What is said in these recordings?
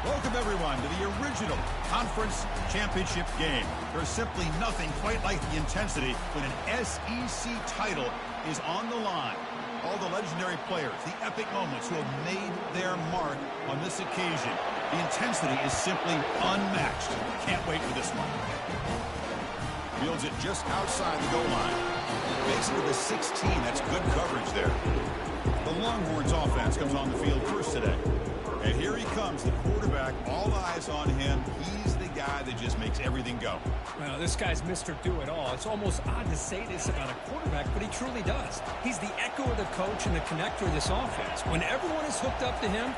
Welcome, everyone, to the original conference championship game. There's simply nothing quite like the intensity when an SEC title is on the line. All the legendary players, the epic moments who have made their mark on this occasion. The intensity is simply unmatched. Can't wait for this one. Fields it just outside the goal line. Makes it to the 16. That's good coverage there. The Longhorns offense comes on the field first today. And here he comes, the quarterback, all eyes on him. He's the guy that just makes everything go. Well, this guy's Mr. Do-It-All. It's almost odd to say this about a quarterback, but he truly does. He's the echo of the coach and the connector of this offense. When everyone is hooked up to him,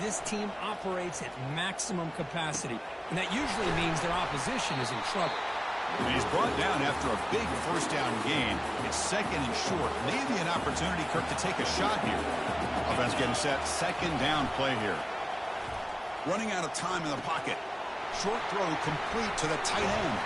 this team operates at maximum capacity. And that usually means their opposition is in trouble. And he's brought down after a big first down gain. It's second and short. Maybe an opportunity, Kirk, to take a shot here. Offense getting set. Second down play here. Running out of time in the pocket. Short throw complete to the tight end.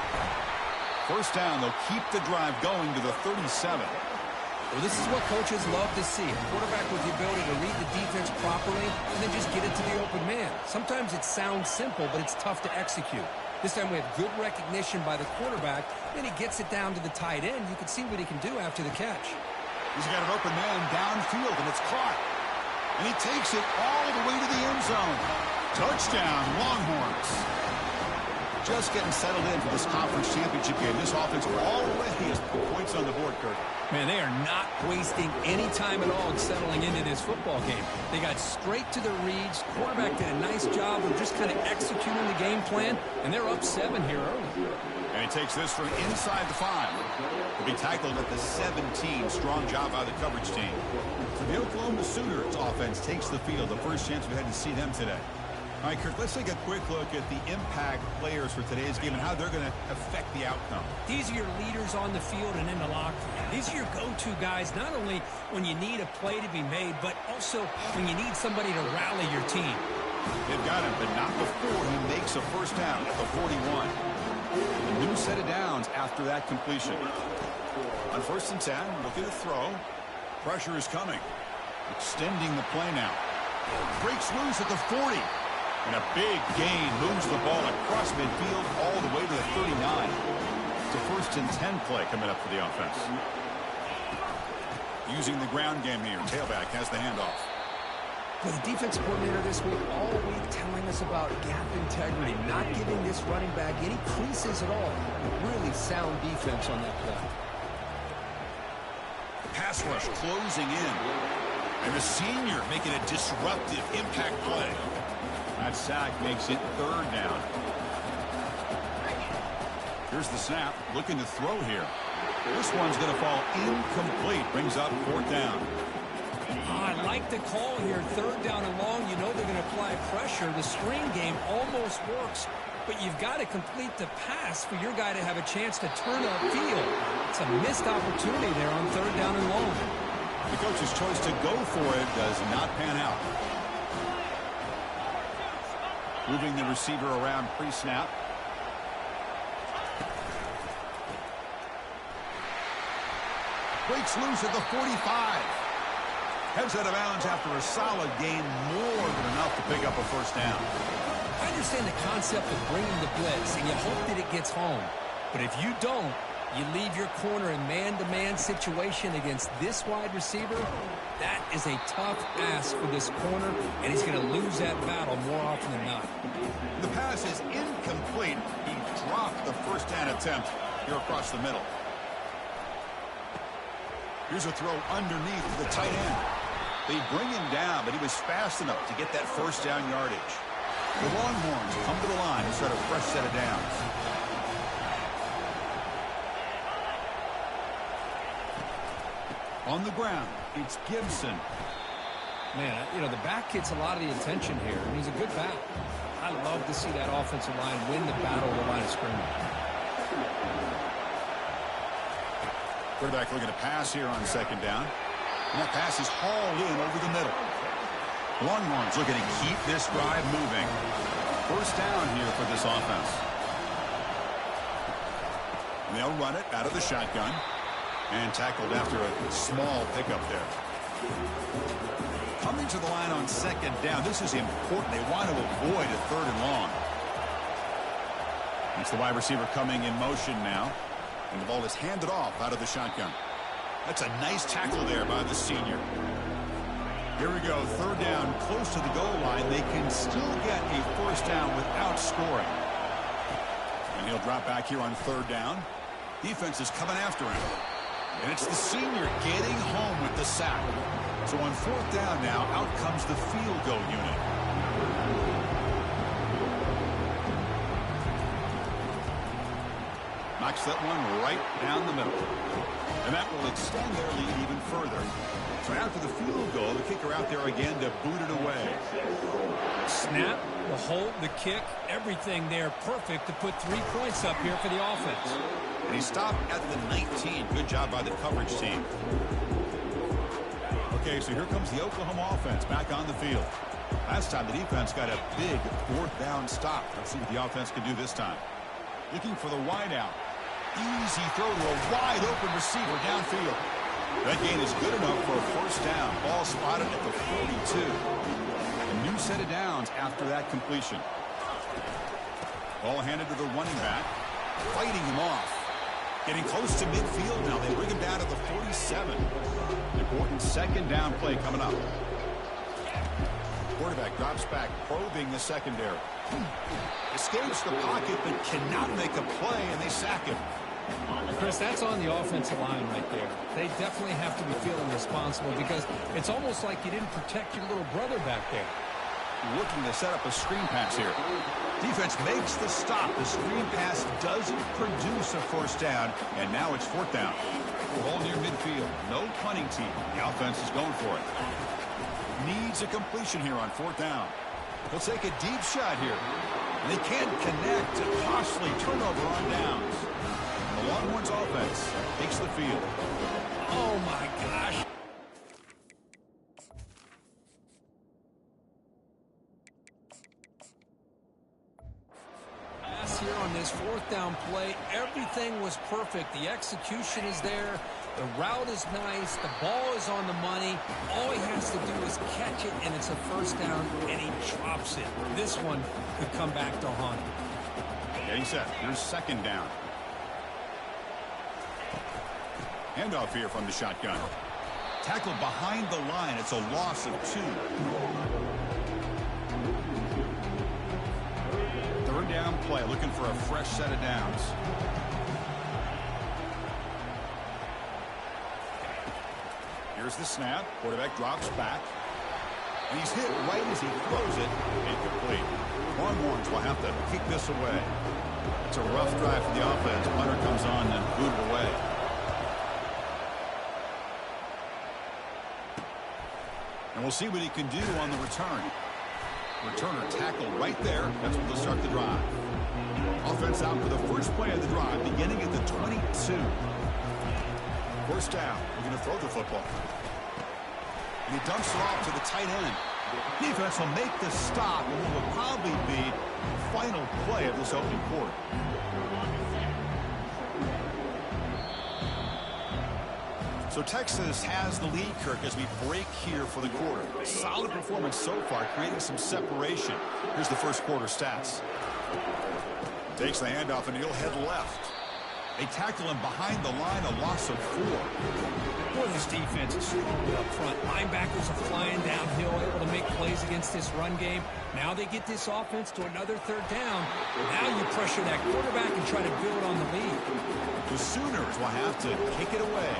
First down, they'll keep the drive going to the 37. Well, this is what coaches love to see. A quarterback with the ability to read the defense properly and then just get it to the open man. Sometimes it sounds simple, but it's tough to execute. This time we have good recognition by the quarterback. Then he gets it down to the tight end. You can see what he can do after the catch. He's got an open man downfield, and it's caught. And he takes it all the way to the end zone. Touchdown, Longhorns. Just getting settled in for this conference championship game. This offense already has points on the board, Kirk. Man, they are not wasting any time at all settling into this football game. They got straight to their reads. Quarterback did a nice job of just kind of executing the game plan, and they're up 7 here early. And he takes this from inside the 5. To be tackled at the 17. Strong job by the coverage team. So the Oklahoma Sooners offense takes the field. The first chance we had to see them today. All right, Kirk, let's take a quick look at the impact players for today's game and how they're going to affect the outcome. These are your leaders on the field and in the locker room. These are your go-to guys, not only when you need a play to be made, but also when you need somebody to rally your team. They've got him, but not before he makes a first down at the 41. A new set of downs after that completion. On 1st and 10, looking to throw. Pressure is coming. Extending the play now. Breaks loose at the 40. And a big gain moves the ball across midfield all the way to the 39. It's a 1st and 10 play coming up for the offense. Using the ground game here. Tailback has the handoff. Well, the defensive coordinator this week, all week telling us about gap integrity, not giving this running back any creases at all. Really sound defense on that play. Pass rush closing in. And the senior making a disruptive impact play. That sack makes it 3rd down. Here's the snap. Looking to throw here. This one's going to fall incomplete. Brings up 4th down. I like the call here. 3rd down and long. You know they're going to apply pressure. The screen game almost works, but you've got to complete the pass for your guy to have a chance to turn upfield. It's a missed opportunity there on 3rd down and long. The coach's choice to go for it does not pan out. Moving the receiver around pre-snap. Breaks loose at the 45. Heads out of bounds after a solid gain, more than enough to pick up a first down. I understand the concept of bringing the blitz, and you hope that it gets home. But if you don't, you leave your corner in man-to-man situation against this wide receiver. That is a tough ask for this corner, and he's going to lose that battle more often than not. The pass is incomplete. He dropped the first down attempt here across the middle. Here's a throw underneath to the tight end. They bring him down, but he was fast enough to get that first down yardage. The Longhorns come to the line and start a fresh set of downs. On the ground, it's Gibson. Man, you know, the back gets a lot of the attention here, and he's a good back. I love to see that offensive line win the battle of the line of scrimmage. Quarterback looking to pass here on 2nd down. And that pass is hauled in over the middle. Longhorns looking to keep this drive moving. First down here for this offense. And they'll run it out of the shotgun. And tackled after a small pickup there. Coming to the line on second down. This is important. They want to avoid a third and long. It's the wide receiver coming in motion now. And the ball is handed off out of the shotgun. That's a nice tackle there by the senior. Here we go. Third down, close to the goal line. They can still get a first down without scoring. And he'll drop back here on third down. Defense is coming after him. And it's the senior getting home with the sack. So on fourth down now, out comes the field goal unit. Knocks that one right down the middle. And that will extend their lead even further. So after the field goal, the kicker out there again to boot it away. Snap, the hold, the kick, everything there perfect to put 3 points up here for the offense. And he stopped at the 19. Good job by the coverage team. Okay, so here comes the Oklahoma offense back on the field. Last time the defense got a big fourth down stop. Let's see what the offense can do this time. Looking for the wide out. Easy throw to a wide open receiver downfield. That gain is good enough for a first down. Ball spotted at the 42. A new set of downs after that completion. Ball handed to the running back. Fighting him off. Getting close to midfield now. They bring him down to the 47. Important second down play coming up. Quarterback drops back, probing the secondary. Escapes the pocket, but cannot make a play, and they sack him. Chris, that's on the offensive line right there. They definitely have to be feeling responsible because it's almost like you didn't protect your little brother back there. Looking to set up a screen pass here. Defense makes the stop. The screen pass doesn't produce a first down, and now it's fourth down. Ball near midfield. No punting team. The offense is going for it. Needs a completion here on fourth down. He'll take a deep shot here. And they can't connect. A costly turnover on downs. And the Longhorns offense takes the field. Oh, my gosh. Here on this fourth down play, everything was perfect. The execution is there. The route is nice. The ball is on the money. All he has to do is catch it, and it's a first down, and he drops it. This one could come back to haunt him. Getting set. Here's second down. Handoff here from the shotgun. Tackled behind the line. It's a loss of 2. Third down play, looking for a fresh set of downs. Here's the snap. Quarterback drops back. And he's hit right as he throws it. Incomplete. Longhorns will have to kick this away. It's a rough drive for the offense. Punter comes on and booted away. And we'll see what he can do on the return. Returner tackle right there. That's what they'll start the drive. Offense out for the first play of the drive, beginning at the 22. First down. We're going to throw the football. And he dumps it off to the tight end. Defense will make the stop, and it will probably be the final play of this opening quarter. So Texas has the lead, Kirk, as we break here for the quarter. Solid performance so far, creating some separation. Here's the first quarter stats. Takes the handoff, and he'll head left. They tackle him behind the line, a loss of 4. Boy, this defense is strong up front. Linebackers are flying downhill, able to make plays against this run game. Now they get this offense to another third down. Now you pressure that quarterback and try to build on the lead. The Sooners will have to kick it away.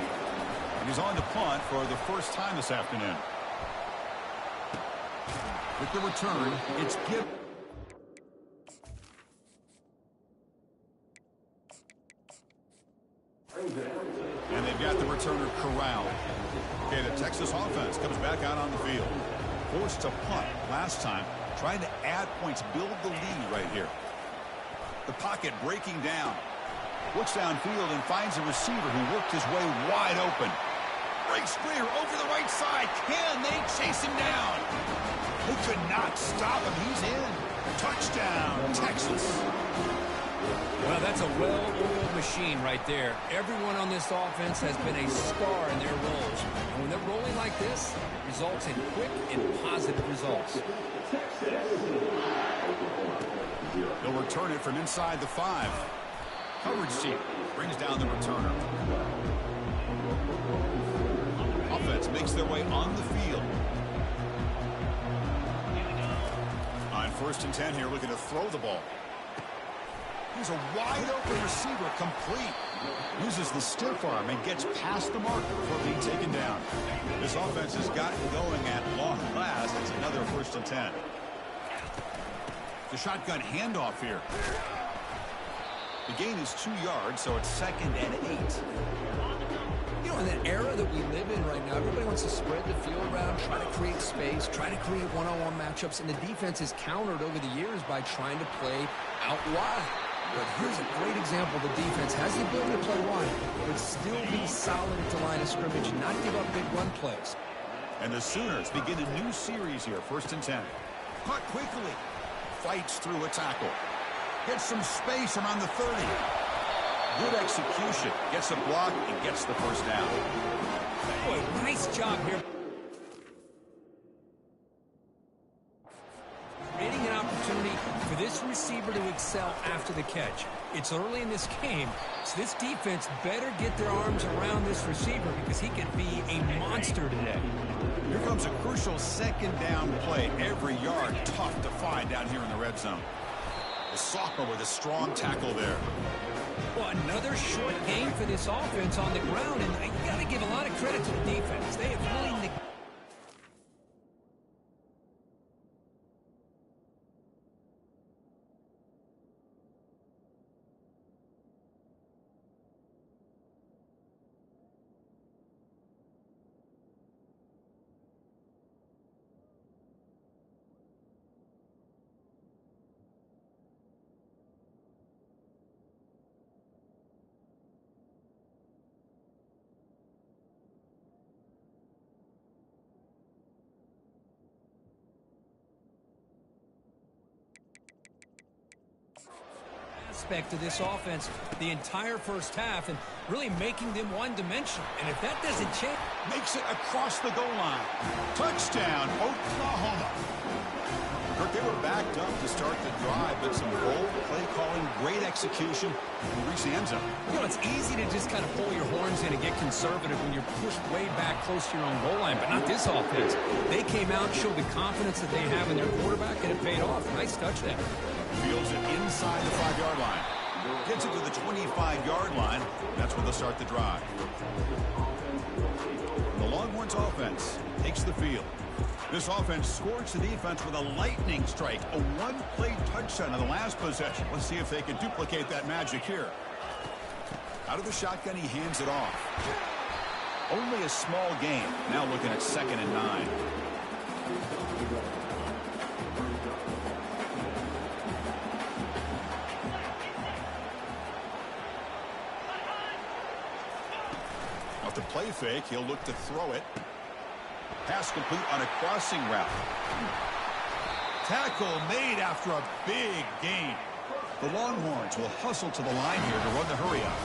And he's on to punt for the first time this afternoon. With the return, it's Gibb. And they've got the returner corralled. Okay, the Texas offense comes back out on the field. Forced to punt last time. Trying to add points, build the lead right here. The pocket breaking down. Looks downfield and finds a receiver who worked his way wide open. Breaks clear over the right side. Can they chase him down? They could not stop him. He's in. Touchdown, Texas. Well, that's a well-oiled machine right there. Everyone on this offense has been a star in their roles. And when they're rolling like this results in quick and positive results. They'll return it from inside the 5. Coverage team brings down the returner. Offense makes their way on the field. On 1st and 10 here, looking to throw the ball. He's a wide-open receiver, complete. Uses the stiff arm and gets past the marker before being taken down. This offense has gotten going at long last. It's another 1st and 10. The shotgun handoff here. The gain is 2 yards, so it's 2nd and 8. You know, in the era that we live in right now, everybody wants to spread the field around, try to create space, try to create one-on-one matchups, and the defense is countered over the years by trying to play out wide. But here's a great example. The defense has the ability to play wide, but still be solid at the line of scrimmage and not give up big run plays. And the Sooners begin a new series here, 1st and 10. Caught quickly. Fights through a tackle. Gets some space around the 30. Good execution. Gets a block and gets the 1st down. Boy, nice job here. Creating an opportunity for this receiver to excel after the catch. It's early in this game, so this defense better get their arms around this receiver because he could be a monster today. Here comes a crucial 2nd down play. Every yard tough to find down here in the red zone. The sophomore with a strong tackle there. Well, another short game for this offense on the ground, and you got to give a lot of credit to the defense. They have really neglected. Aspect of this offense the entire 1st half and really making them one-dimensional. And if that doesn't change... Makes it across the goal line. Touchdown, Oklahoma. Kirk, they were backed up to start the drive, but some bold play calling, great execution, and reach the end zone. You know, it's easy to just kind of pull your horns in and get conservative when you're pushed way back close to your own goal line, but not this offense. They came out, showed the confidence that they have in their quarterback, and it paid off. Nice touchdown. Fields it inside the 5-yard line. Gets it to the 25-yard line. That's where they'll start the drive. The Longhorns offense takes the field. This offense scorched the defense with a lightning strike. A one-play touchdown in the last possession. Let's see if they can duplicate that magic here. Out of the shotgun, he hands it off. Only a small gain. Now looking at 2nd and 9. Off the play fake, he'll look to throw it. Pass complete on a crossing route. Tackle made after a big gain. The Longhorns will hustle to the line here to run the hurry up.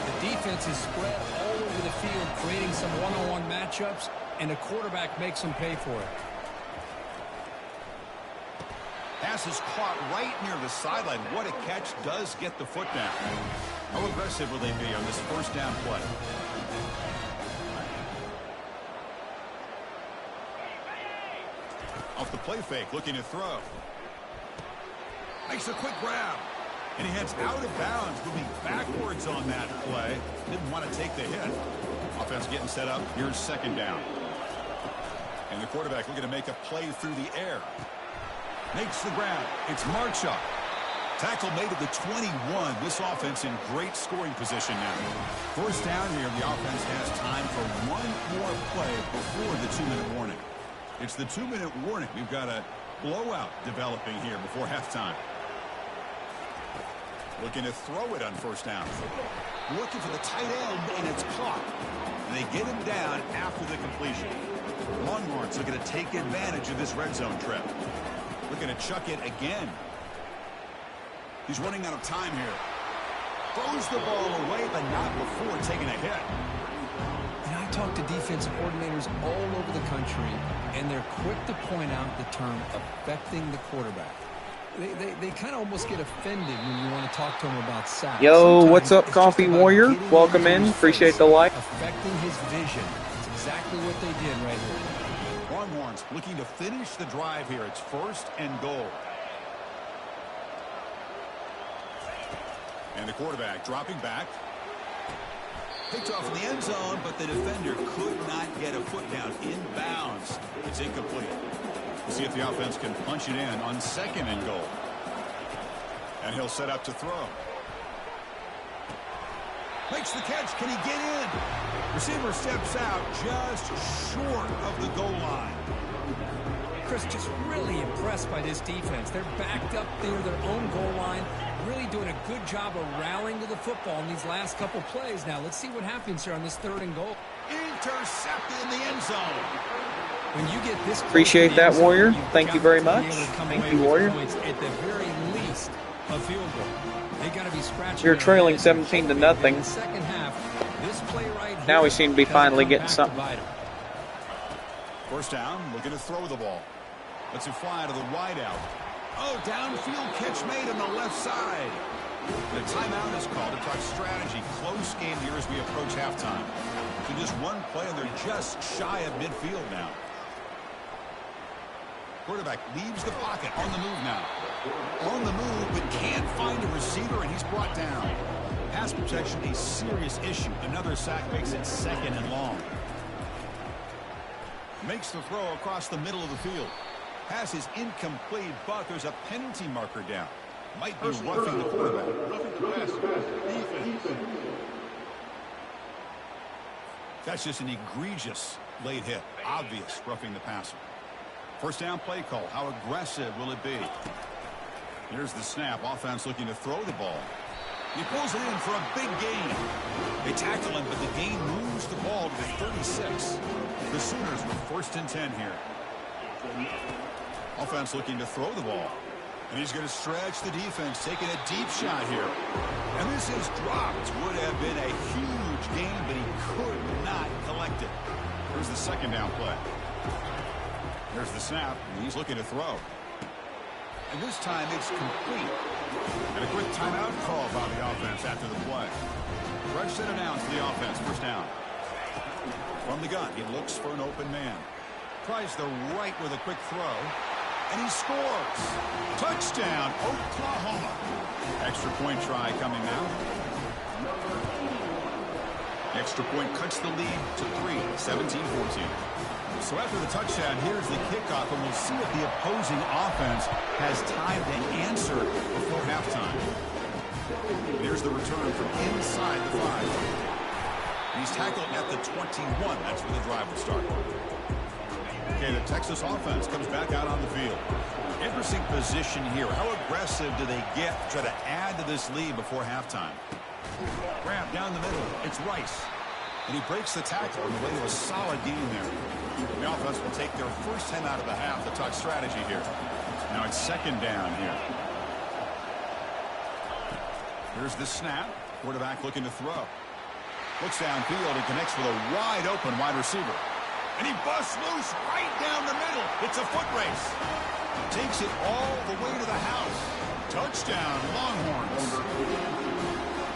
The defense is spread all over the field, creating some one-on-one matchups, and the quarterback makes them pay for it. Pass is caught right near the sideline. What a catch. Does get the foot down. How aggressive will they be on this 1st down play? Off the play fake, looking to throw. Makes a quick grab. And he heads out of bounds, moving backwards on that play. Didn't want to take the hit. Offense getting set up. Here's 2nd down. And the quarterback looking to make a play through the air. Makes the grab. It's Marchuk. Tackle made at the 21. This offense in great scoring position now. 1st down here. The offense has time for one more play before the 2-minute warning. It's the 2-minute warning. We've got a blowout developing here before halftime. Looking to throw it on 1st down. Looking for the tight end, and it's caught. And they get him down after the completion. Longhorns looking to take advantage of this red zone trip. Looking to chuck it again. He's running out of time here. Throws the ball away, but not before taking a hit. And I talk to defensive coordinators all over the country, and they're quick to point out the term affecting the quarterback. They kind of almost get offended when you want to talk to them about sacks. Yo, Sometimes what's up, it's Coffee just about Warrior? getting Welcome into in. his Appreciate face, the like. affecting his vision. It's exactly what they did right here. Longhorns looking to finish the drive here. It's 1st and goal. And the quarterback dropping back. Picked off in the end zone, but the defender could not get a foot down. Inbounds. It's incomplete. We'll see if the offense can punch it in on 2nd and goal. And he'll set up to throw. Makes the catch. Can he get in? Receiver steps out just short of the goal line. Chris, just really impressed by this defense. They're backed up near their own goal line, really doing a good job of rallying to the football in these last couple plays. Now, let's see what happens here on this 3rd and goal. Intercepted in the end zone. When you get this Appreciate that, Warrior. Thank you very much. Thank you, Warrior. At the very least, a field goal. They got to be scratching. You're trailing 17 to nothing. Second half, this play right Now we here seem to be finally getting something. 1st down, looking to throw the ball. Lets it fly to the wide out. Oh, downfield catch made on the left side. The timeout is called to talk strategy. Close game here as we approach halftime. So just one play, and they're just shy of midfield now. Quarterback leaves the pocket. On the move now. On the move, but can't find a receiver, and he's brought down. Pass protection, a serious issue. Another sack makes it 2nd and long. Makes the throw across the middle of the field. Pass is incomplete, but there's a penalty marker down. Might be roughing the quarterback. That's just an egregious late hit. Obvious roughing the passer. 1st down play call. How aggressive will it be? Here's the snap. Offense looking to throw the ball. He pulls it in for a big gain. They tackle him, but the gain moves the ball to the 36. The Sooners with 1st and 10 here. Offense looking to throw the ball. And he's going to stretch the defense, taking a deep shot here. And this is dropped. Would have been a huge gain, but he could not collect it. Here's the 2nd down play. There's the snap, and he's looking to throw. And this time it's complete. And a quick timeout call by the offense after the play. Fresh set announced for the offense. 1st down. From the gun, he looks for an open man. Tries the right with a quick throw. And he scores. Touchdown, Oklahoma. Extra point try coming now. Extra point cuts the lead to 3, 17-14. So after the touchdown, here's the kickoff, and we'll see if the opposing offense has time to answer before halftime. Here's the return from inside the 5. He's tackled at the 21. That's where the drive will start. Okay, the Texas offense comes back out on the field. Interesting position here. How aggressive do they get to try to add to this lead before halftime? Grab down the middle. It's Rice. And he breaks the tackle on the way to a solid game there. The offense will take their first 10 out of the half to talk strategy here. Now it's 2nd down here. Here's the snap. Quarterback looking to throw. Looks downfield and connects with a wide open wide receiver. And he busts loose right down the middle. It's a foot race. Takes it all the way to the house. Touchdown, Longhorns.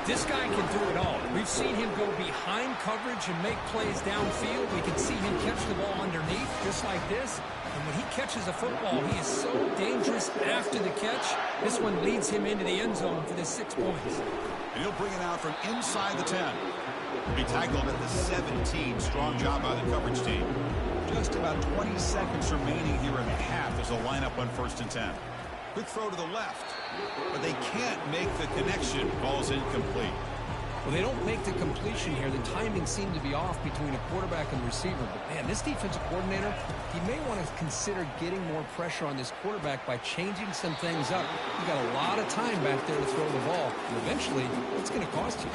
This guy can do it all. We've seen him go behind coverage and make plays downfield. We can see him catch the ball underneath, just like this. And when he catches a football, he is so dangerous after the catch. This one leads him into the end zone for the 6 points. And he'll bring it out from inside the 10. He tackled at the 17. Strong job by the coverage team. Just about 20 seconds remaining here in the half as a lineup on 1st and 10. Quick throw to the left, but they can't make the connection. Ball's incomplete. Well, they don't make the completion here. The timing seemed to be off between a quarterback and receiver. But, man, this defensive coordinator, he may want to consider getting more pressure on this quarterback by changing some things up. You got a lot of time back there to throw the ball. And eventually, it's going to cost you.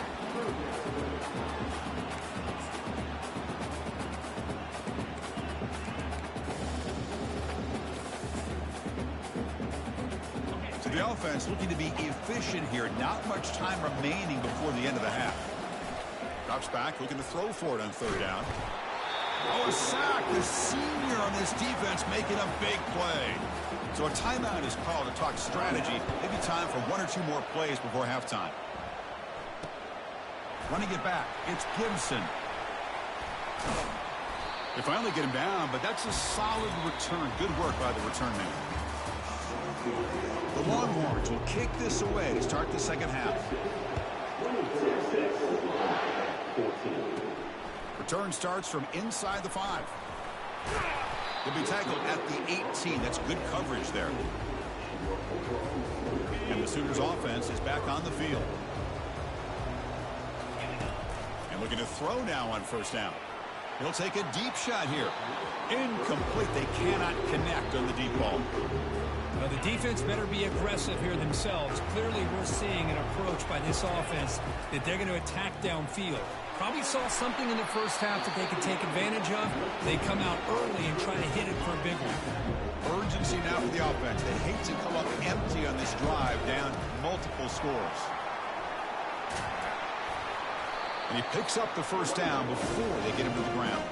The offense looking to be efficient here. Not much time remaining before the end of the half. Drops back, looking to throw for it on third down. Oh, a sack. The senior on this defense making a big play. So a timeout is called to talk strategy. Maybe time for one or two more plays before halftime. Running it back, it's Gibson. They finally get him down, but that's a solid return. Good work by the return man. The Longhorns will kick this away to start the second half. Return starts from inside the 5. He'll be tackled at the 18. That's good coverage there. And the Sooners offense is back on the field. And looking to throw now on first down. He'll take a deep shot here. Incomplete. They cannot connect on the deep ball. Well, the defense better be aggressive here themselves. Clearly, we're seeing an approach by this offense that they're going to attack downfield. Probably saw something in the first half that they could take advantage of. They come out early and try to hit it for a big one. Urgency now for the offense. They hate to come up empty on this drive, down multiple scores. And he picks up the first down before they get him to the ground.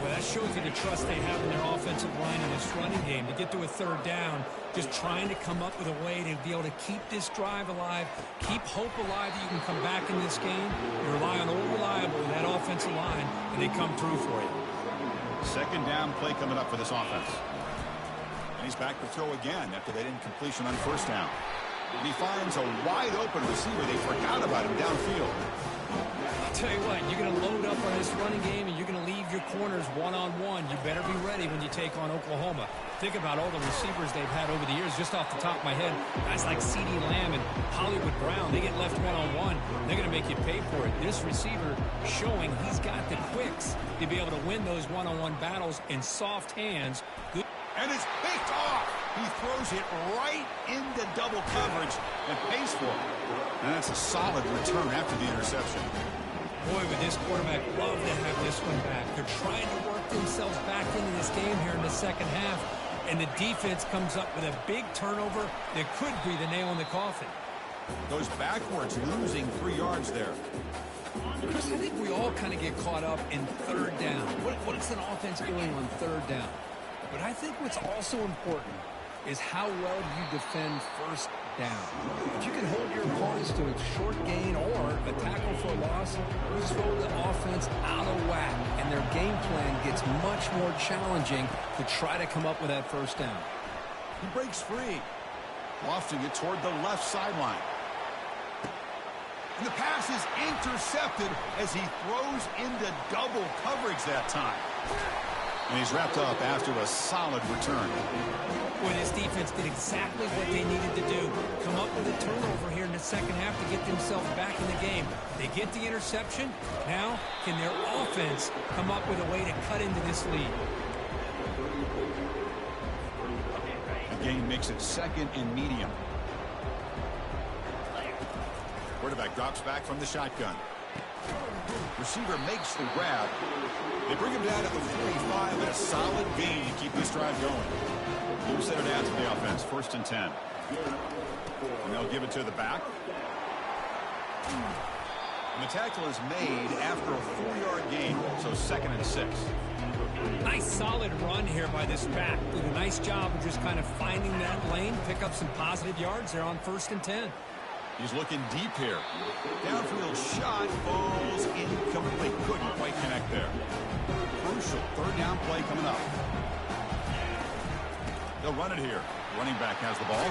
Well, that shows you the trust they have in their offensive line in this running game. To get to a third down, just trying to come up with a way to be able to keep this drive alive, keep hope alive that you can come back in this game. You rely on Old Reliable in that offensive line, and they come through for you. Second down play coming up for this offense. And he's back to throw again after that incompletion on first down. And he finds a wide-open receiver. They forgot about him downfield. I'll tell you what, you're going to load up on this running game, and you're going to leave your corners one-on-one. You better be ready when you take on Oklahoma. Think about all the receivers they've had over the years. Just off the top of my head, guys like CeeDee Lamb and Hollywood Brown, they get left one-on-one. They're going to make you pay for it. This receiver showing he's got the quicks to be able to win those one-on-one battles in soft hands. Good. And it's picked off. He throws it right into double coverage and pays for it. And that's a solid return after the interception. Boy, would this quarterback love to have this one back. They're trying to work themselves back into this game here in the second half. And the defense comes up with a big turnover that could be the nail in the coffin. Goes backwards, losing 3 yards there. Chris, I think we all kind of get caught up in third down. What is an offense doing on third down? But I think what's also important is how well you defend first down. If you can hold your opponents to a short gain or a tackle for a loss, you throw the offense out of whack, and their game plan gets much more challenging to try to come up with that first down. He breaks free, lofting it toward the left sideline. And the pass is intercepted as he throws into double coverage that time. And he's wrapped up after a solid return. Boy, this defense did exactly what they needed to do. Come up with a turnover here in the second half to get themselves back in the game. They get the interception. Now, can their offense come up with a way to cut into this lead? The game makes it second and medium. Quarterback drops back from the shotgun. Receiver makes the grab. They bring him down at the 45, and a solid gain to keep this drive going. New set of downs for the offense, 1st and 10. And they'll give it to the back. And the tackle is made after a 4-yard gain, so 2nd and 6. Nice solid run here by this back. Did a nice job of just kind of finding that lane, pick up some positive yards there on 1st and 10. He's looking deep here. Downfield shot falls incomplete. Couldn't quite connect there. Crucial 3rd down play coming up. They'll run it here. Running back has the ball.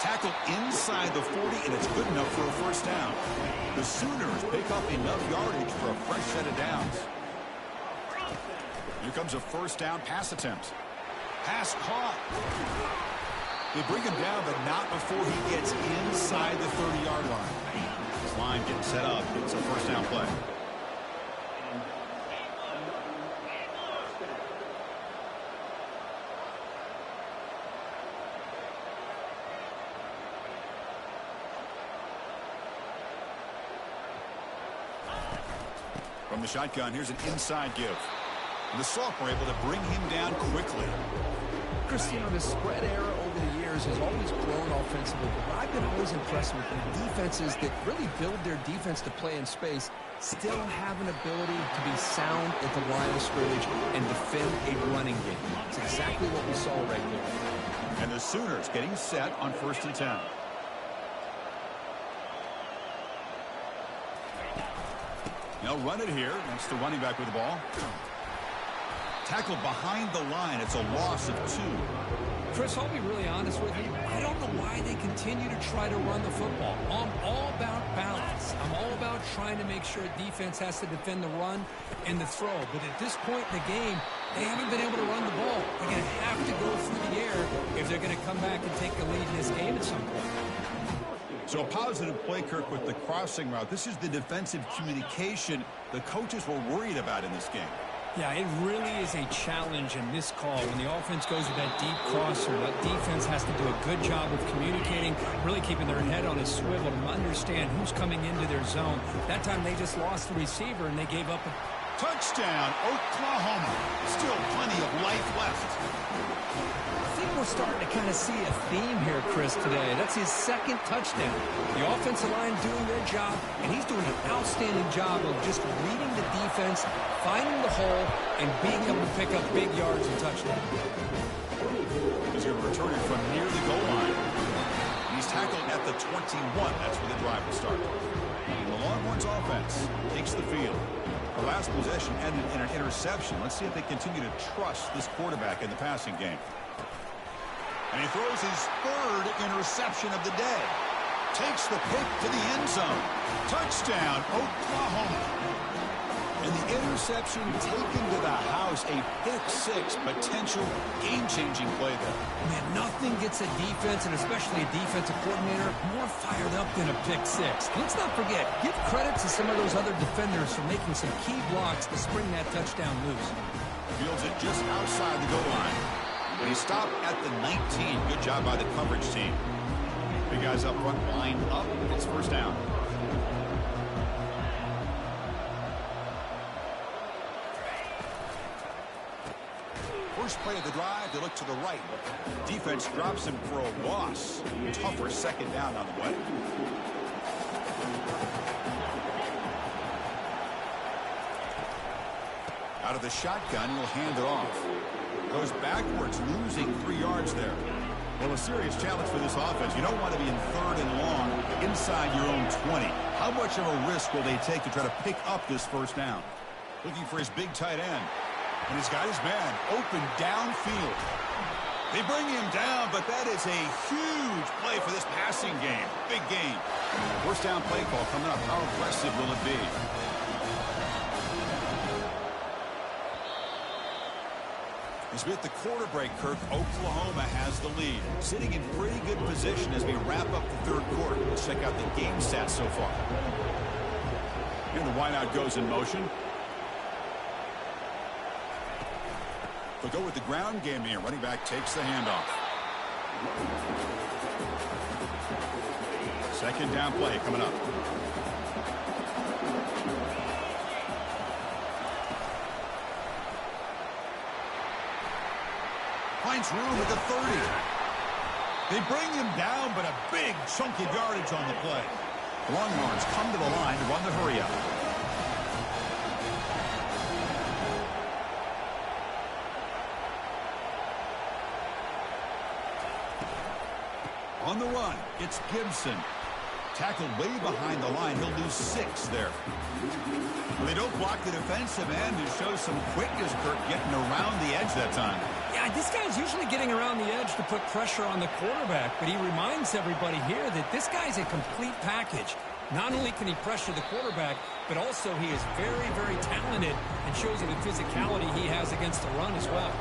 Tackle inside the 40, and it's good enough for a 1st down. The Sooners pick up enough yardage for a fresh set of downs. Here comes a 1st down pass attempt. Pass caught. They bring him down, but not before he gets inside the 30-yard line. This line getting set up. It's a 1st down play. From the shotgun, here's an inside give. And the Soft were able to bring him down quickly. Chris, you know, the spread era over the years players has always grown offensively, but I've been always impressed with the defenses that really build their defense to play in space, still have an ability to be sound at the line of scrimmage and defend a running game. It's exactly what we saw right there. And the Sooners getting set on 1st and 10. They'll run it here. That's the running back with the ball. Tackled behind the line. It's a loss of 2. Chris, I'll be really honest with you. I don't know why they continue to try to run the football. I'm all about balance. I'm all about trying to make sure defense has to defend the run and the throw. But at this point in the game, they haven't been able to run the ball. They're going to have to go through the air if they're going to come back and take the lead in this game at some point. So a positive play, Kirk, with the crossing route. This is the defensive communication the coaches were worried about in this game. Yeah, it really is a challenge in this call. When the offense goes with that deep crosser, that defense has to do a good job of communicating, really keeping their head on a swivel to understand who's coming into their zone. That time they just lost the receiver and they gave up a touchdown, Oklahoma. Still plenty of life left. I think we're starting to kind of see a theme here, Chris, today. That's his 2nd touchdown. The offensive line doing their job, and he's doing an outstanding job of just reading the defense, finding the hole, and being able to pick up big yards and touchdowns. He's going to return it from near the goal line. He's tackled at the 21. That's where the drive will start. And the Longhorns offense takes the field. The last possession ended in an interception. Let's see if they continue to trust this quarterback in the passing game. And he throws his 3rd interception of the day. Takes the pick to the end zone. Touchdown, Oklahoma. And the interception taken to the house. A pick-6 potential game-changing play there. Man, nothing gets a defense, and especially a defensive coordinator, more fired up than a pick-6. Let's not forget, give credit to some of those other defenders for making some key blocks to spring that touchdown loose. Fields it just outside the goal line. And he stopped at the 19. Good job by the coverage team. Big guys up front, lined up. It's 1st down. First play of the drive, they look to the right. Defense drops him for a loss. Tougher 2nd down on the way. Out of the shotgun, he'll hand it off. Goes backwards, losing 3 yards there. Well, a serious challenge for this offense. You don't want to be in 3rd and long inside your own 20. How much of a risk will they take to try to pick up this 1st down? Looking for his big tight end. And he's got his man open downfield. They bring him down, but that is a huge play for this passing game. Big game. 1st down play call coming up. How aggressive will it be? As we hit the quarter break, Kirk, Oklahoma has the lead. Sitting in pretty good position as we wrap up the 3rd quarter. Let's check out the game stats so far. And the wideout goes in motion. They'll go with the ground game here. Running back takes the handoff. 2nd down play coming up. Finds room at the 30. They bring him down, but a big chunk of yardage on the play. Longhorns come to the line to run the hurry-up. On the run, it's Gibson. Tackled way behind the line. He'll lose 6 there. They don't block the defensive end and show some quickness, Kirk, getting around the edge that time. Yeah, this guy's usually getting around the edge to put pressure on the quarterback, but he reminds everybody here that this guy's a complete package. Not only can he pressure the quarterback, but also he is very, very talented and shows you the physicality he has against the run as well.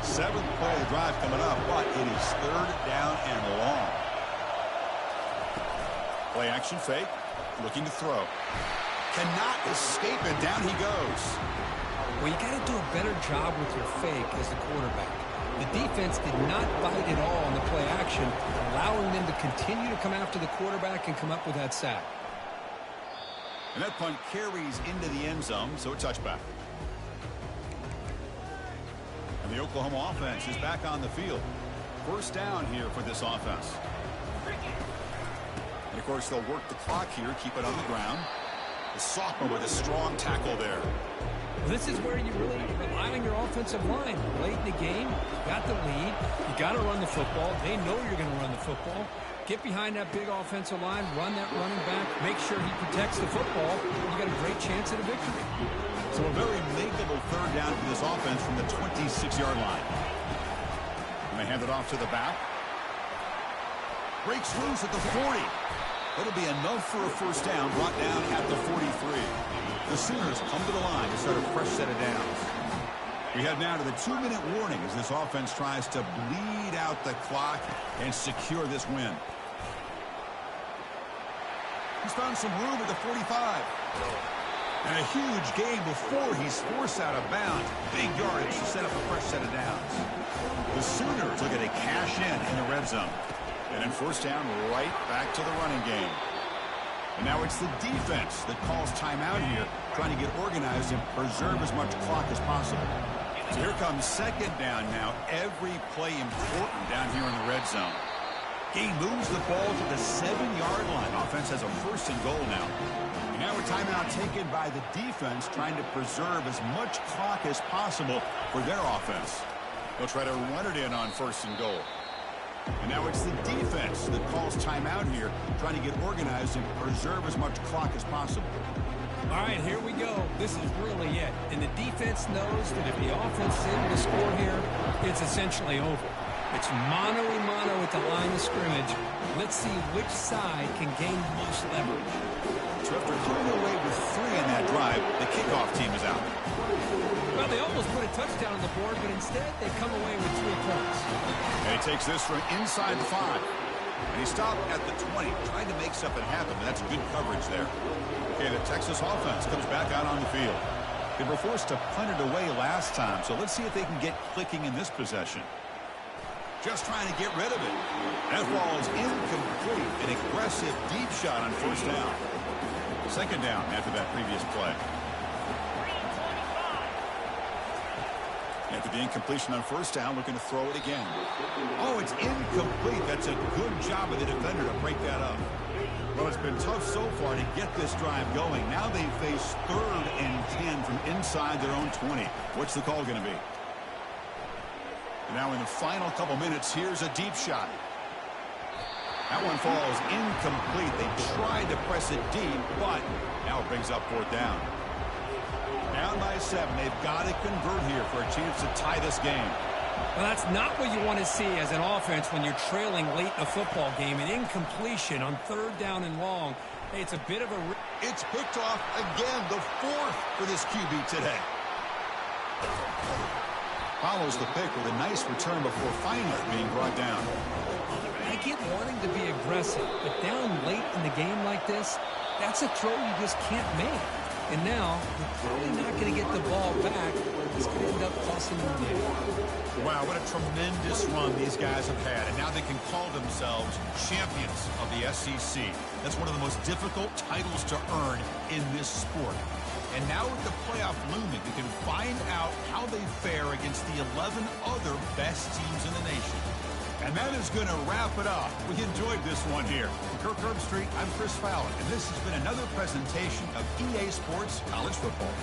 7th play of the drive coming up, but it is 3rd down and long. Play action fake, looking to throw. Cannot escape it, down he goes. Well, you got to do a better job with your fake as the quarterback. The defense did not bite at all on the play action, allowing them to continue to come after the quarterback and come up with that sack. And that punt carries into the end zone, so a touchback. And the Oklahoma offense is back on the field. First down here for this offense. And of course, they'll work the clock here, keep it on the ground. The sophomore with a strong tackle there. This is where you really rely on your offensive line. Late in the game, you got the lead. You got to run the football. They know you're going to run the football. Get behind that big offensive line, run that running back, make sure he protects the football. You got a great chance at a victory. So a very makeable third down for this offense from the 26-yard line. And they hand it off to the back. Breaks loose at the 40. That'll be enough for a first down, brought down at the 43. The Sooners come to the line to start a fresh set of downs. We head now to the 2-minute warning as this offense tries to bleed out the clock and secure this win. He's found some room at the 45. And a huge gain before he's forced out of bounds. Big yardage to set up a fresh set of downs. The Sooners looking to cash in the red zone. And then first down, right back to the running game. And now it's the defense that calls timeout here, trying to get organized and preserve as much clock as possible. So here comes second down now. Every play important down here in the red zone. Gain moves the ball to the 7-yard line. Offense has a first and goal now. And now a timeout taken by the defense, trying to preserve as much clock as possible for their offense. They'll try to run it in on first and goal. And now it's the defense that calls timeout here, trying to get organized and preserve as much clock as possible. All right, here we go. This is really it. And the defense knows that if the offense is able to score here, it's essentially over. It's mano-a-mano at the line of scrimmage. Let's see which side can gain the most leverage. So after coming away with 3 in that drive, the kickoff team is out. Well, they almost put a touchdown on the board, but instead they come away with 3 points. And he takes this from inside the 5. And he stopped at the 20, trying to make something happen, but that's good coverage there. Okay, the Texas offense comes back out on the field. They were forced to punt it away last time, so let's see if they can get clicking in this possession. Just trying to get rid of it. That ball is incomplete. An aggressive deep shot on first down. Second down after that previous play. After the incompletion on first down, looking to throw it again. Oh, it's incomplete. That's a good job of the defender to break that up. Well, it's been tough so far to get this drive going. Now they face 3rd and 10 from inside their own 20. What's the call going to be? And now in the final couple minutes, here's a deep shot. That one falls incomplete. They tried to press it deep, but now it brings up 4th down. Down by 7. They've got to convert here for a chance to tie this game. Well, that's not what you want to see as an offense when you're trailing late in a football game. An incompletion on 3rd down and long. Hey, it's a bit of a... It's picked off again, the 4th for this QB today. Follows the pick with a nice return before finally being brought down. I get wanting to be aggressive, but down late in the game like this, that's a throw you just can't make. And now, you're probably not going to get the ball back. It's going to end up costing them the game. Wow, what a tremendous run these guys have had. And now they can call themselves champions of the SEC. That's one of the most difficult titles to earn in this sport. And now with the playoff looming, we can find out how they fare against the 11 other best teams in the nation. And that is going to wrap it up. We enjoyed this one here. From Kirk Street, I'm Chris Fallon, and this has been another presentation of EA Sports College Football.